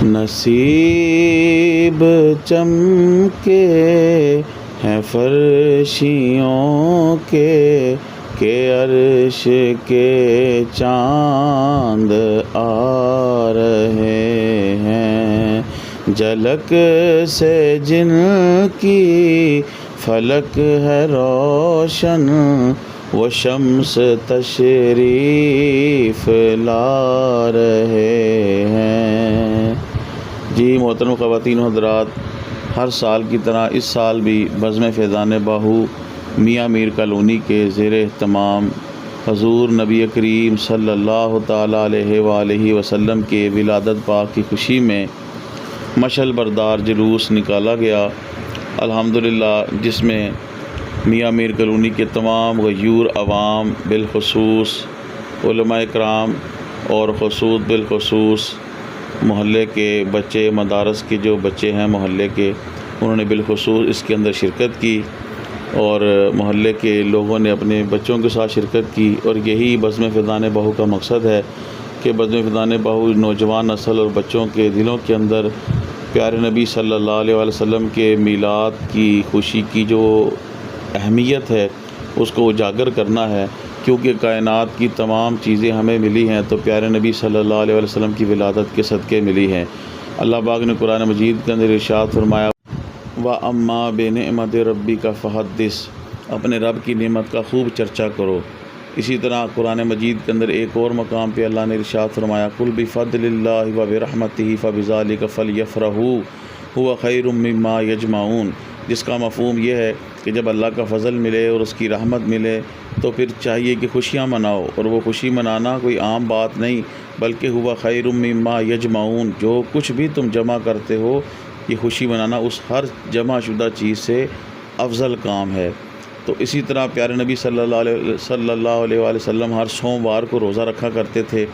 نصیب چمکے ہیں فرشیوں کے کہ عرش کے چاند آ رہے ہیں، جھلک سے جن کی فلک ہے روشن، وہ شمس تشریف لا رہے ہیں۔ جی محترم خواتین و حضرات، ہر سال کی طرح اس سال بھی بزم فیضان باہو میاں میر کالونی کے زیر اہتمام حضور نبی کریم صلی اللہ تعالیٰ علیہ وآلہ وسلم کے ولادت پاک کی خوشی میں مشعل بردار جلوس نکالا گیا الحمدللہ، جس میں میاں میر کالونی کے تمام غیور عوام، بالخصوص علماء کرام اور بالخصوص محلے کے بچے، مدارس کے جو بچے ہیں محلے کے، انہوں نے بالخصوص اس کے اندر شرکت کی اور محلے کے لوگوں نے اپنے بچوں کے ساتھ شرکت کی، اور یہی بزم فیضان باہو کا مقصد ہے کہ بزم فیضان باہو نوجوان نسل اور بچوں کے دلوں کے اندر پیارے نبی صلی اللہ علیہ وسلم کے میلاد کی خوشی کی جو اہمیت ہے اس کو اجاگر کرنا ہے، کیونکہ کائنات کی تمام چیزیں ہمیں ملی ہیں تو پیارے نبی صلی اللہ علیہ وسلم کی ولادت کے صدقے ملی ہیں۔ اللہ پاک نے قرآن مجید کے اندر ارشاد فرمایا، وَأَمَّا بِنِعْمَتِ رَبِّكَ فَحَدِّثْ، اپنے رب کی نعمت کا خوب چرچا کرو۔ اسی طرح قرآن مجید کے اندر ایک اور مقام پہ اللہ نے ارشاد فرمایا، قُلْ بِفَضْلِ اللَّهِ وَبِرَحْمَتِهِ فَبِذَلِكَ فَلْيَفْرَحُوا هُوَ خَيْرٌ مِّمَّا يَجْمَعُونَ، جس کا مفہوم یہ ہے کہ جب اللہ کا فضل ملے اور اس کی رحمت ملے تو پھر چاہیے کہ خوشیاں مناؤ، اور وہ خوشی منانا کوئی عام بات نہیں بلکہ ہوا خیر مما یجمعون، جو کچھ بھی تم جمع کرتے ہو یہ خوشی منانا اس ہر جمع شدہ چیز سے افضل کام ہے۔ تو اسی طرح پیارے نبی صلی اللہ علیہ وآلہ وسلم ہر سوموار کو روزہ رکھا کرتے تھے۔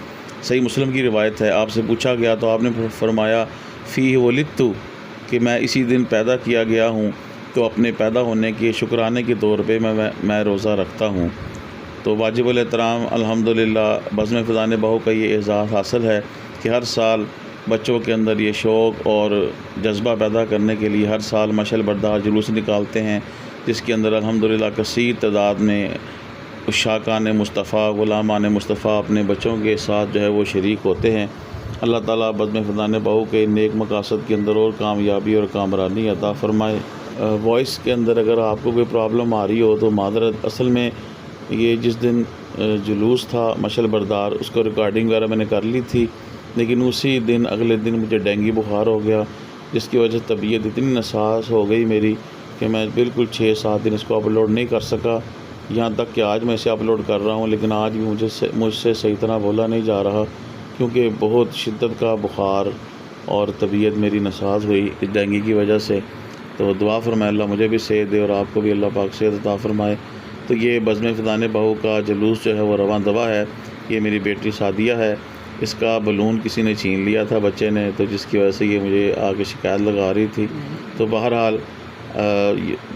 صحیح مسلم کی روایت ہے، آپ سے پوچھا گیا تو آپ نے فرمایا فیہ ولدت، کہ میں اسی دن پیدا کیا گیا ہوں، تو اپنے پیدا ہونے کے شکرانے کے طور پہ میں روزہ رکھتا ہوں۔ تو واجب الاحترام الحمدللہ بزم فیضان باہو کا یہ اعزاز حاصل ہے کہ ہر سال بچوں کے اندر یہ شوق اور جذبہ پیدا کرنے کے لیے ہر سال مشعل بردار جلوس نکالتے ہیں، جس کے اندر الحمدللہ کثیر تعداد میں عشاقان مصطفیٰ، غلامان مصطفیٰ اپنے بچوں کے ساتھ جو ہے وہ شریک ہوتے ہیں۔ اللہ تعالیٰ بزم فیضان باہو کے نیک مقاصد کے اندر اور کامیابی اور کامرانی عطا فرمائے۔ وائس کے اندر اگر آپ کو کوئی پرابلم آ رہی ہو تو معذرت، اصل میں یہ جس دن جلوس تھا مشعل بردار اس کو ریکارڈنگ وغیرہ میں نے کر لی تھی، لیکن اسی دن اگلے دن مجھے ڈینگی بخار ہو گیا، جس کی وجہ سے طبیعت اتنی ناساز ہو گئی میری کہ میں بالکل 6-7 دن اس کو اپلوڈ نہیں کر سکا، یہاں تک کہ آج میں اسے اپلوڈ کر رہا ہوں، لیکن آج بھی مجھ سے صحیح طرح بولا نہیں جا رہا کیونکہ بہت شدت کا بخار اور طبیعت میری ناساز ہوئی اس ڈینگی کی وجہ سے۔ تو دعا فرمائے اللہ مجھے بھی صحت دے اور آپ کو بھی اللہ پاک صحت عطا فرمائے۔ تو یہ بزم فیضان باہو کا جلوس جو ہے وہ رواں دوا ہے، یہ میری بیٹی سعدیہ ہے، اس کا بلون کسی نے چھین لیا تھا بچے نے، تو جس کی وجہ سے یہ مجھے آگے شکایت لگا رہی تھی۔ تو بہرحال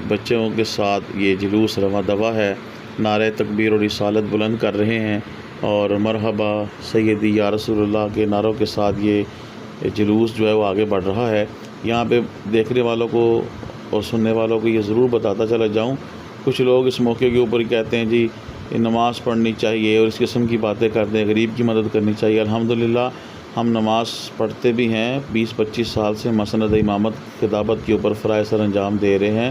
بچوں کے ساتھ یہ جلوس رواں دوا ہے، نعرہ تکبیر اور رسالت بلند کر رہے ہیں اور مرحبا سیدی یا رسول اللہ کے نعروں کے ساتھ یہ جلوس جو ہے وہ آگے بڑھ رہا ہے۔ یہاں پہ دیکھنے والوں کو اور سننے والوں کو یہ ضرور بتاتا چلا جاؤں، کچھ لوگ اس موقع کے اوپر کہتے ہیں جی نماز پڑھنی چاہیے اور اس قسم کی باتیں کرتے ہیں، غریب کی مدد کرنی چاہیے۔ الحمدللہ ہم نماز پڑھتے بھی ہیں، 20-25 سال سے مسند امامت خطابت کے اوپر فرائض سر انجام دے رہے ہیں،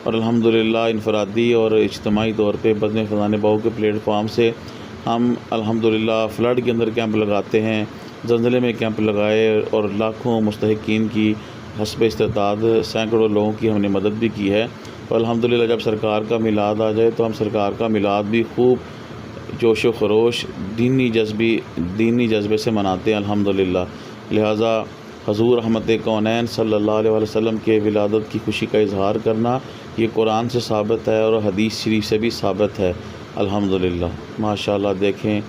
اور الحمدللہ انفرادی اور اجتماعی طور پہ بزم فیضان باہو کے پلیٹ فارم سے ہم الحمدللہ فلڈ کے اندر کیمپ لگاتے ہیں، زلزلے میں کیمپ لگائے اور لاکھوں مستحقین کی حسب استطاعت سینکڑوں لوگوں کی ہم نے مدد بھی کی ہے۔ اور الحمدللہ جب سرکار کا میلاد آ جائے تو ہم سرکار کا میلاد بھی خوب جوش و خروش دینی جذبے سے مناتے ہیں الحمدللہ۔ لہٰذا حضور رحمت کونین صلی اللہ علیہ وسلم کے ولادت کی خوشی کا اظہار کرنا یہ قرآن سے ثابت ہے اور حدیث شریف سے بھی ثابت ہے الحمدللہ۔ ماشاءاللہ دیکھیں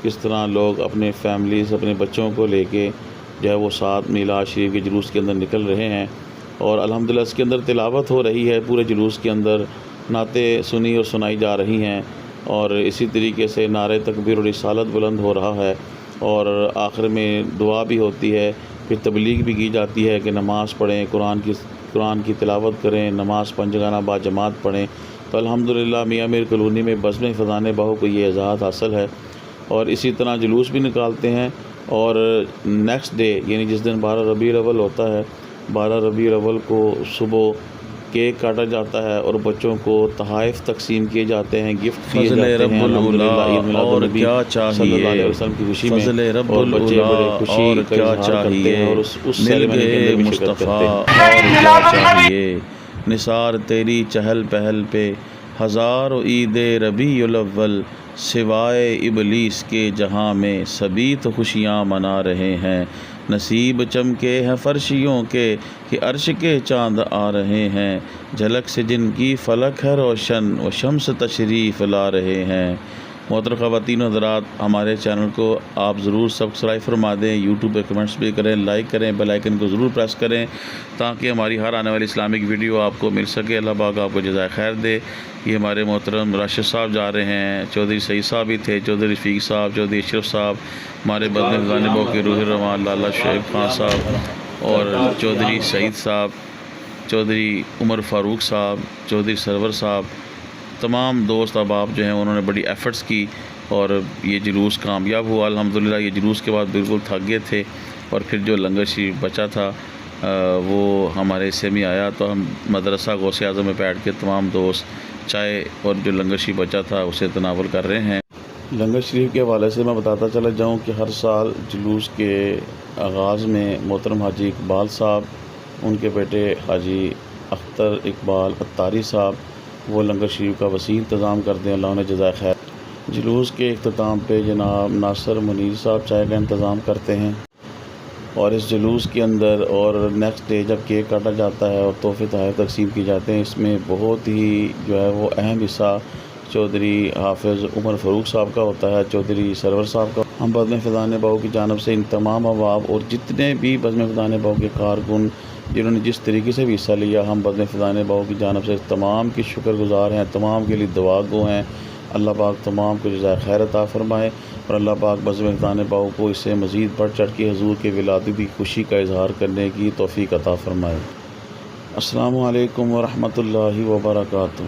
کس طرح لوگ اپنے فیملیز، اپنے بچوں کو لے کے جو ہے وہ ساتھ میلاد شریف کے جلوس کے اندر نکل رہے ہیں، اور الحمدللہ اس کے اندر تلاوت ہو رہی ہے، پورے جلوس کے اندر نعتیں سنی اور سنائی جا رہی ہیں، اور اسی طریقے سے نعرہ تکبیر و رسالت بلند ہو رہا ہے، اور آخر میں دعا بھی ہوتی ہے۔ پھر تبلیغ بھی کی جاتی ہے کہ نماز پڑھیں، قرآن کی تلاوت کریں، نماز پنجگانہ باجماعت پڑھیں۔ تو الحمدللہ میاں میر کالونی میں بزم فیضان باہو کو یہ اعزاز حاصل ہے، اور اسی طرح جلوس بھی نکالتے ہیں۔ اور نیکسٹ ڈے یعنی جس دن 12 ربیع الاول ہوتا ہے، 12 ربیع الاول کو صبح کیک کاٹا جاتا ہے اور بچوں کو تحائف تقسیم کیے جاتے ہیں، گفٹ دیے جاتے ہیں الحمدللہ۔ عید میلاد النبی صلی اللہ علیہ وسلم کی خوشی میں، اور بچے بڑے خوشی کا اظہار کرتے ہیں اور اس سیریمنی کے اندر بھی شرکت کرتے ہیں۔ اور کیا چاہیے نثار تیری چہل پہل پہ، ہزاروں عید ربیع الاول، سوائے ابلیس کے جہاں میں سبھی تو خوشیاں منا رہے ہیں۔ نصیب چمکے ہیں فرشیوں کے کہ عرش کے چاند آ رہے ہیں، جھلک سے جن کی فلک ہے روشن، وہ شمس تشریف لا رہے ہیں۔ محترم خواتین و حضرات، ہمارے چینل کو آپ ضرور سبسکرائب فرما دیں، یوٹیوب پہ کمنٹس بھی کریں، لائک کریں، بیل آئیکن کو ضرور پریس کریں تاکہ ہماری ہر آنے والی اسلامک ویڈیو آپ کو مل سکے۔ اللہ پاک آپ کو جزائے خیر دے۔ یہ ہمارے محترم راشد صاحب جا رہے ہیں، چودھری سعید صاحب بھی تھے، چودھری رفیق صاحب، چودھری اشرف صاحب، ہمارے بزم فیضان باہو کے روح رواں لالا شعیب خان صاحب، اور چودھری سعید صاحب، چودھری عمر فاروق صاحب، چودھری سرور صاحب، تمام دوست احباب جو ہیں انہوں نے بڑی ایفرٹس کی اور یہ جلوس کامیاب ہوا الحمدللہ۔ یہ جلوس کے بعد بالکل تھک گئے تھے، اور پھر جو لنگر شریف بچا تھا وہ ہمارے حصے میں آیا، تو ہم مدرسہ غوث اعظم میں بیٹھ کے تمام دوست چائے اور جو لنگر شریف بچا تھا اسے تناول کر رہے ہیں۔ لنگر شریف کے حوالے سے میں بتاتا چلا جاؤں کہ ہر سال جلوس کے آغاز میں محترم حاجی اقبال صاحب، ان کے بیٹے حاجی اختر اقبال اتاری صاحب، وہ لنگر شریف کا وسیع انتظام کرتے ہیں، اللہ انہیں جزائے خیر۔ جلوس کے اختتام پہ جناب ناصر منیر صاحب چائے کا انتظام کرتے ہیں، اور اس جلوس کے اندر اور نیکسٹ ڈے جب کیک کاٹا جاتا ہے اور تحفے تحائف تقسیم کی جاتے ہیں، اس میں بہت ہی جو ہے وہ اہم حصہ چودھری حافظ عمر فاروق صاحب کا ہوتا ہے، چودھری سرور صاحب کا۔ ہم بزم فیضان باہو کی جانب سے ان تمام احباب اور جتنے بھی بزم فیضان باہو کے کارکن جنہوں نے جس طریقے سے بھی حصہ لیا، ہم بزم فیضان باہو کی جانب سے تمام کی شکر گزار ہیں، تمام کے لیے دعا گو ہیں۔ اللہ پاک تمام کو جزائے خیر عطا فرمائے، اور اللہ پاک بزم فیضان باہو کو اس سے مزید بڑھ چڑھ کے حضور کے ولادت کی خوشی کا اظہار کرنے کی توفیق عطا فرمائے۔ السلام علیکم ورحمۃ اللہ وبرکاتہ۔